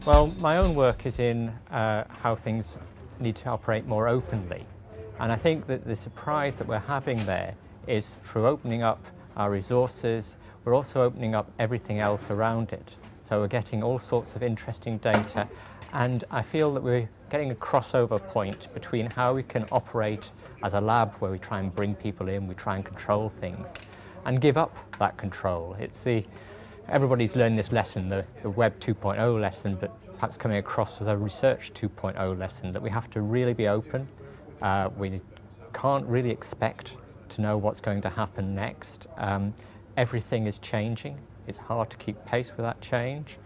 Well, my own work is in how things need to operate more openly. And I think that the surprise that we're having there is through opening up our resources, we're also opening up everything else around it. So we're getting all sorts of interesting data, and I feel that we're getting a crossover point between how we can operate as a lab where we try and bring people in, we try and control things, and give up that control. Everybody's learned this lesson, the Web 2.0 lesson, but perhaps coming across as a Research 2.0 lesson, that we have to really be open. We can't really expect to know what's going to happen next. Everything is changing. It's hard to keep pace with that change.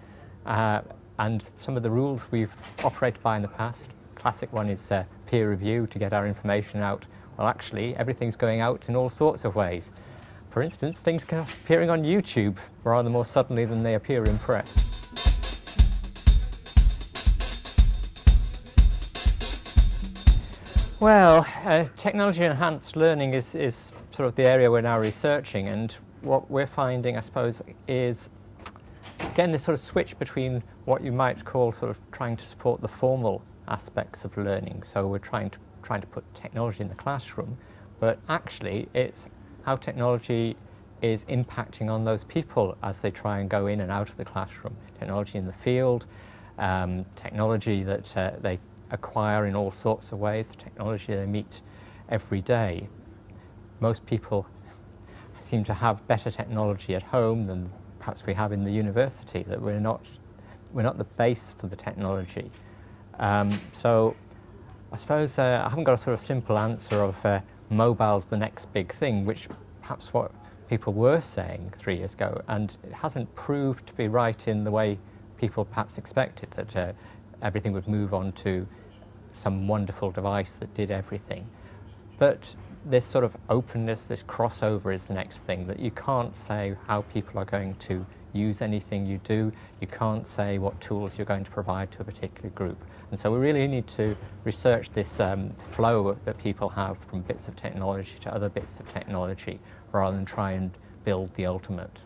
And some of the rules we've operated by in the past, classic one is peer review to get our information out. Well, actually, everything's going out in all sorts of ways. For instance, things can be appearing on YouTube rather more suddenly than they appear in press. Well, technology-enhanced learning is sort of the area we're now researching, and what we're finding, I suppose, is again this sort of switch between what you might call sort of trying to support the formal aspects of learning. So we're trying to put technology in the classroom, but actually it's how technology is impacting on those people as they try and go in and out of the classroom. Technology in the field, technology that they acquire in all sorts of ways, technology they meet every day. Most people seem to have better technology at home than perhaps we have in the university, that we're not the base for the technology. So I suppose I haven't got a sort of simple answer of mobile's the next big thing, which perhaps what people were saying 3 years ago, and it hasn't proved to be right in the way people perhaps expected, that everything would move on to some wonderful device that did everything. But this sort of openness, this crossover is the next thing, that you can't say how people are going to use anything you do. You can't say what tools you're going to provide to a particular group. And so we really need to research this flow that people have from bits of technology to other bits of technology, rather than try and build the ultimate.